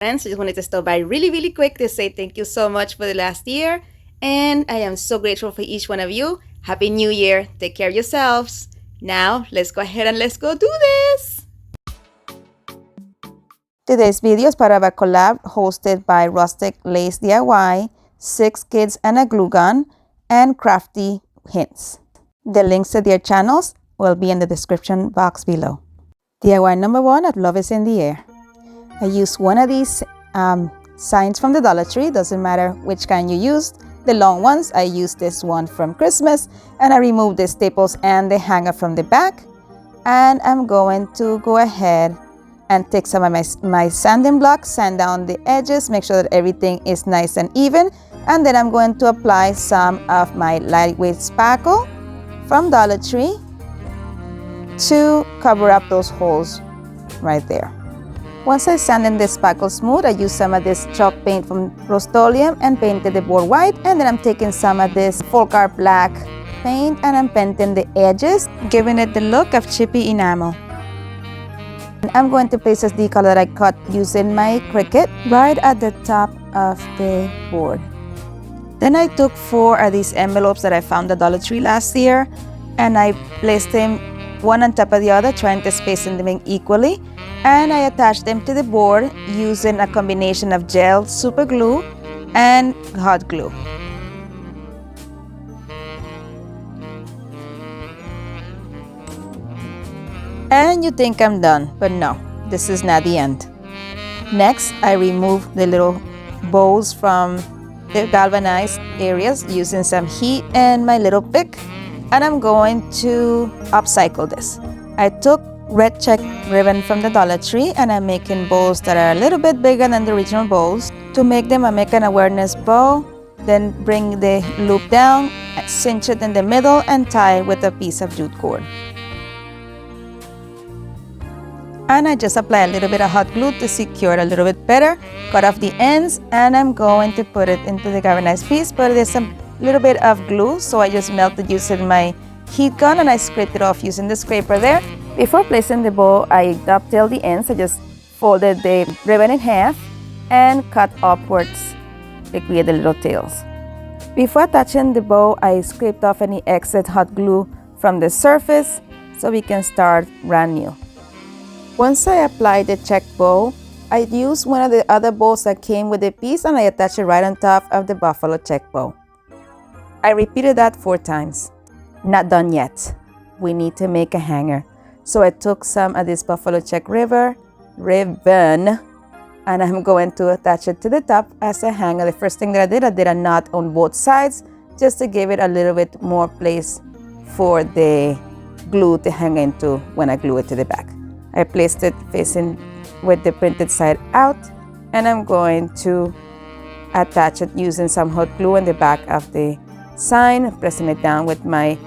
Friends, I just wanted to stop by really quick to say thank you so much for the last year. And I am so grateful for each one of you. Happy New Year. Take care of yourselves. Now, let's go ahead and let's go do this. Today's video is part of a collab hosted by Rustic Lace DIY, 6 Kids and a Glue Gun, and Crafty Hints. The links to their channels will be in the description box below. DIY number 1 at Love is in the Air. I used one of these signs from the Dollar Tree. Doesn't matter which kind you used. The long ones, I used this one from Christmas, and I removed the staples and the hanger from the back. And I'm going to go ahead and take some of my sanding blocks, sand down the edges, make sure that everything is nice and even. And then I'm going to apply some of my lightweight spackle from Dollar Tree to cover up those holes right there. Once I sanded this spackle smooth, I used some of this chalk paint from Rust-Oleum and painted the board white. And then I'm taking some of this folk art black paint and I'm painting the edges, giving it the look of chippy enamel. And I'm going to place this decal that I cut using my Cricut right at the top of the board. Then I took 4 of these envelopes that I found at Dollar Tree last year, and I placed them one on top of the other, trying to space them equally. And I attached them to the board using a combination of gel super glue and hot glue. And you think I'm done, but no, this is not the end. Next, I remove the little bows from the galvanized areas using some heat and my little pick, and I'm going to upcycle this. I took red check ribbon from the Dollar Tree and I'm making bows that are a little bit bigger than the original bows. To make them, I make an awareness bow, then bring the loop down, cinch it in the middle and tie it with a piece of jute cord. And I just apply a little bit of hot glue to secure it a little bit better. Cut off the ends and I'm going to put it into the galvanized piece, but there's a little bit of glue, so I just melted using my heat gun and I scraped it off using the scraper there. Before placing the bow, I dovetailed the ends. I just folded the ribbon in half and cut upwards to create the little tails. Before attaching the bow, I scraped off any excess hot glue from the surface so we can start brand new. Once I applied the check bow, I used one of the other bows that came with the piece and I attached it right on top of the buffalo check bow. I repeated that 4 times. Not done yet. We need to make a hanger. So I took some of this buffalo check ribbon and I'm going to attach it to the top as a hanger. The first thing that I did a knot on both sides just to give it a little bit more place for the glue to hang into when I glue it to the back. I placed it facing with the printed side out and I'm going to attach it using some hot glue in the back of the sign, pressing it down with my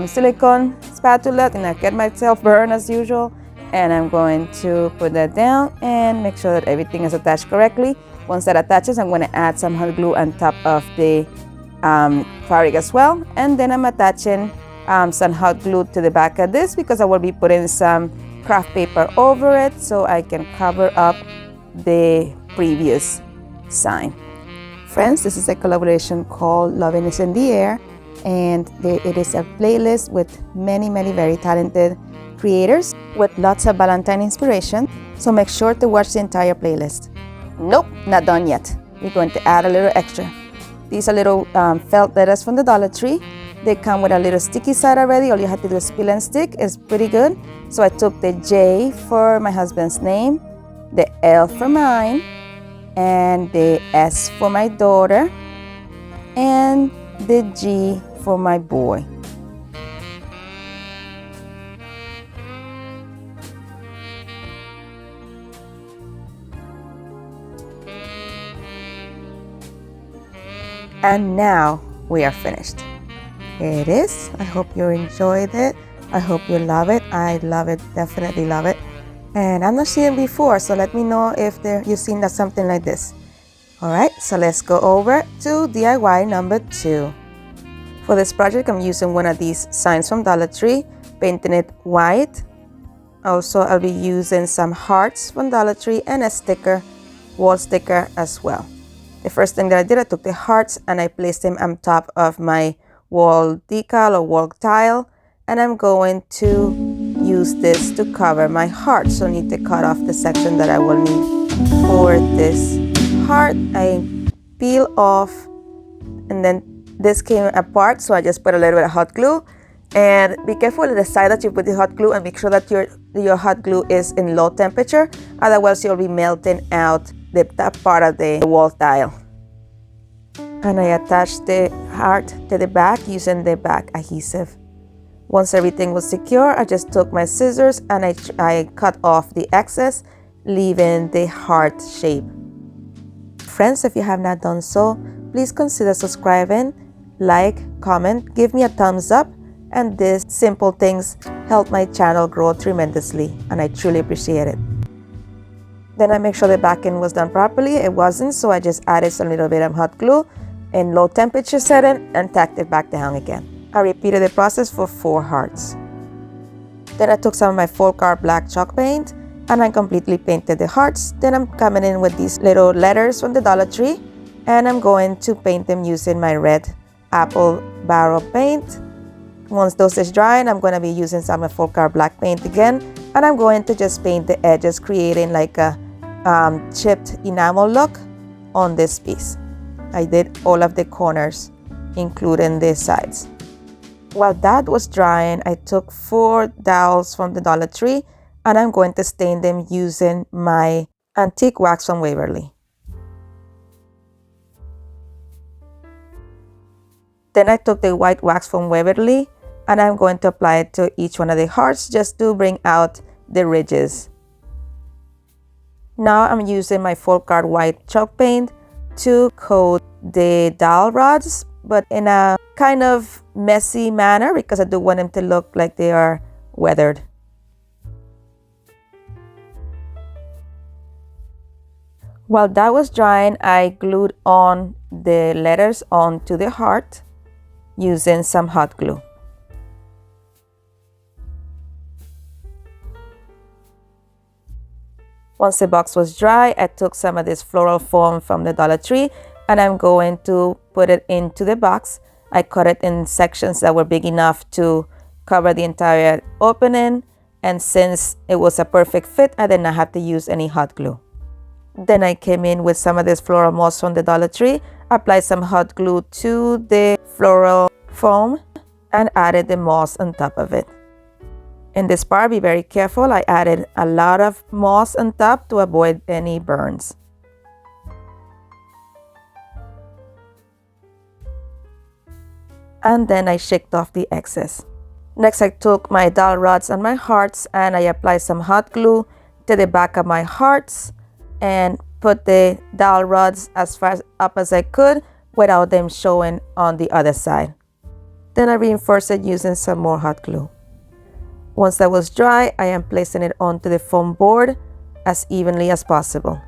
silicone spatula and I get myself burned as usual, and I'm going to put that down and make sure that everything is attached correctly. Once that attaches, I'm going to add some hot glue on top of the fabric as well, and then I'm attaching some hot glue to the back of this because I will be putting some craft paper over it so I can cover up the previous sign. Friends, this is a collaboration called Loving is in the Air, and it is a playlist with many very talented creators with lots of Valentine inspiration, so make sure to watch the entire playlist. Nope, not done yet. We're going to add a little extra. These are little felt letters from the Dollar Tree. They come with a little sticky side already. All you have to do is peel and stick. It's pretty good. So I took the J for my husband's name, the L for mine, and the S for my daughter, and the G for my boy. And now we are finished. Here it is. I hope you enjoyed it. I hope you love it. I love it, definitely love it. And I've not seen it before, so let me know if you've seen something like this. Alright, so let's go over to DIY number 2. For this project, I'm using one of these signs from Dollar Tree, painting it white. Also, I'll be using some hearts from Dollar Tree and a sticker wall sticker as well. The first thing that I did, I took the hearts and I placed them on top of my wall decal or wall tile, and I'm going to use this to cover my heart. So I need to cut off the section that I will need for this heart. I peel off, and then this came apart, so I just put a little bit of hot glue. And be careful at the side that you put the hot glue, and make sure that your hot glue is in low temperature, otherwise you'll be melting out that part of the wall tile. And I attached the heart to the back using the back adhesive. Once everything was secure, I just took my scissors and I cut off the excess, leaving the heart shape. Friends, if you have not done so, please consider subscribing, like, comment, give me a thumbs up, and these simple things help my channel grow tremendously, and I truly appreciate it. Then I make sure the backing was done properly. It wasn't, so I just added a little bit of hot glue in low temperature setting and tacked it back down again. I repeated the process for 4 hearts. Then I took some of my full color black chalk paint and I completely painted the hearts. Then I'm coming in with these little letters from the Dollar Tree, and I'm going to paint them using my red apple barrel paint. Once those is drying, I'm going to be using some of my full color black paint again, and I'm going to just paint the edges, creating like a chipped enamel look on this piece. I did all of the corners, including the sides. While that was drying, I took 4 dowels from the Dollar Tree, and I'm going to stain them using my antique wax from Waverly. Then I took the white wax from Waverly, and I'm going to apply it to each one of the hearts just to bring out the ridges. Now I'm using my full color white chalk paint to coat the dowel rods, but in a kind of messy manner because I do want them to look like they are weathered. While that was drying, I glued on the letters onto the heart using some hot glue. Once the box was dry, I took some of this floral foam from the Dollar Tree and I'm going to put it into the box. I cut it in sections that were big enough to cover the entire opening, and since it was a perfect fit, I did not have to use any hot glue. Then I came in with some of this floral moss from the Dollar Tree, applied some hot glue to the floral foam, and added the moss on top of it. In this part, be very careful. I added a lot of moss on top to avoid any burns. And then I shaked off the excess. Next, I took my dowel rods and my hearts and I applied some hot glue to the back of my hearts and put the dowel rods as far up as I could without them showing on the other side. Then I reinforced it using some more hot glue. Once that was dry, I am placing it onto the foam board as evenly as possible.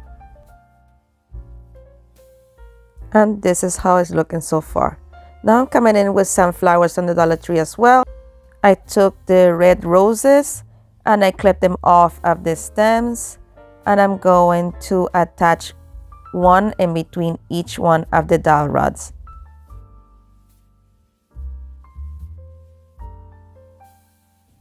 And this is how it's looking so far. Now I'm coming in with some flowers from the Dollar Tree as well. I took the red roses and I clipped them off of the stems, and I'm going to attach one in between each one of the dowel rods.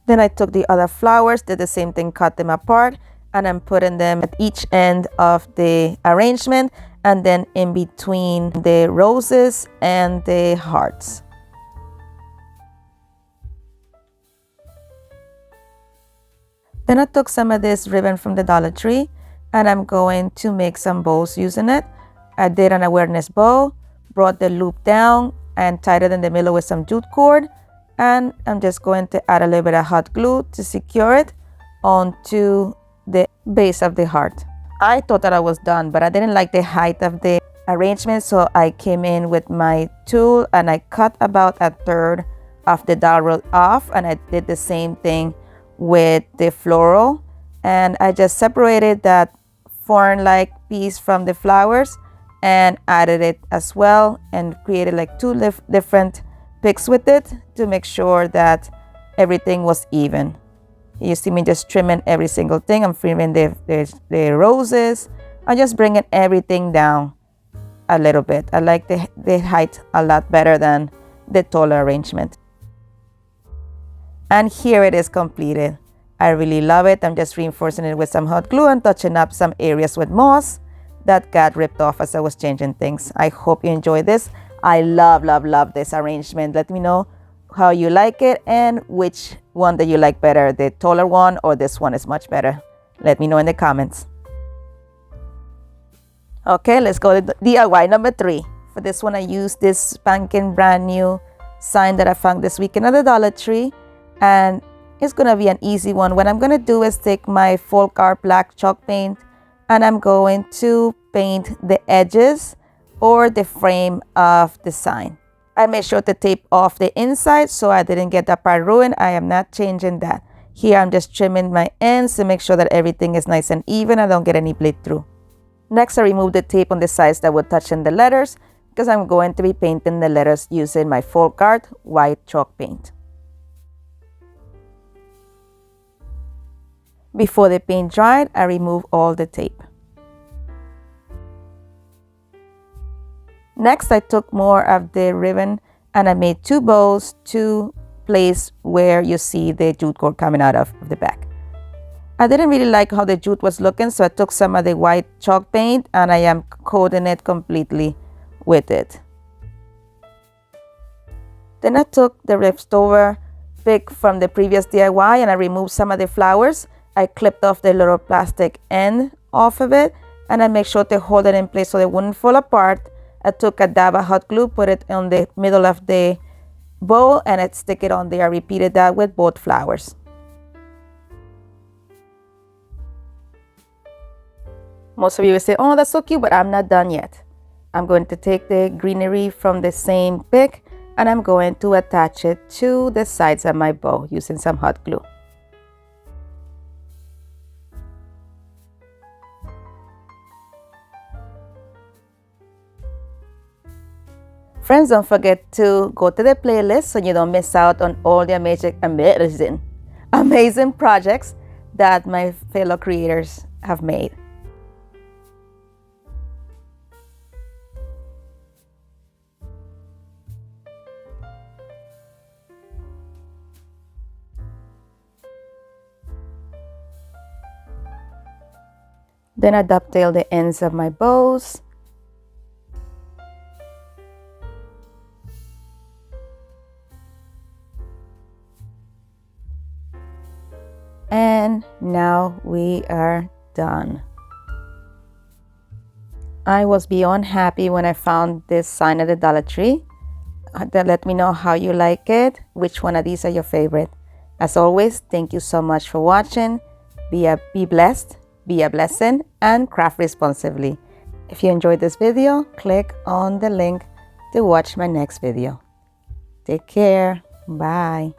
Then I took the other flowers, did the same thing, cut them apart, and I'm putting them at each end of the arrangement and then in between the roses and the hearts. Then I took some of this ribbon from the Dollar Tree and I'm going to make some bows using it. I did an awareness bow, brought the loop down and tied it in the middle with some jute cord, and I'm just going to add a little bit of hot glue to secure it onto the base of the heart. I thought that I was done, but I didn't like the height of the arrangement, so I came in with my tool and I cut about a third of the dowel rod off, and I did the same thing with the floral, and I just separated that fern-like piece from the flowers and added it as well and created like 2 different picks with it to make sure that everything was even. You see me just trimming every single thing. I'm trimming the roses, I'm just bringing everything down a little bit. I like the height a lot better than the taller arrangement. And here it is completed. I really love it. I'm just reinforcing it with some hot glue and touching up some areas with moss that got ripped off as I was changing things. I hope you enjoyed this. I love, love, love this arrangement. Let me know how you like it and which one that you like better, the taller one or this one is much better. Let me know in the comments. Okay, let's go to DIY number 3. For this one, I used this spanking brand new sign that I found this weekend at the Dollar Tree, and it's gonna be an easy one. What I'm gonna do is take my folk art black chalk paint and I'm going to paint the edges or the frame of the sign. I made sure to tape off the inside so I didn't get that part ruined. I am not changing that. Here I'm just trimming my ends to make sure that everything is nice and even. I don't get any bleed through. Next, I remove the tape on the sides that would touch in the letters because I'm going to be painting the letters using my folk art white chalk paint. Before the paint dried, I remove all the tape. Next, I took more of the ribbon and I made 2 bows to place where you see the jute cord coming out of the back. I didn't really like how the jute was looking, so I took some of the white chalk paint and I am coating it completely with it. Then I took the leftover pick from the previous DIY and I removed some of the flowers. I clipped off the little plastic end off of it and I make sure to hold it in place so it wouldn't fall apart. I took a dab of hot glue, put it on the middle of the bow and I stick it on there. I repeated that with both flowers. Most of you will say, oh, that's so cute, but I'm not done yet. I'm going to take the greenery from the same pick and I'm going to attach it to the sides of my bow using some hot glue. Friends, don't forget to go to the playlist so you don't miss out on all the amazing projects that my fellow creators have made. Then I dovetail the ends of my bows. And now we are done. I was beyond happy when I found this sign at the Dollar Tree. Let me know how you like it, which one of these are your favorite. As always, thank you so much for watching. Be blessed, be a blessing, and craft responsibly. If you enjoyed this video, click on the link to watch my next video. Take care. Bye.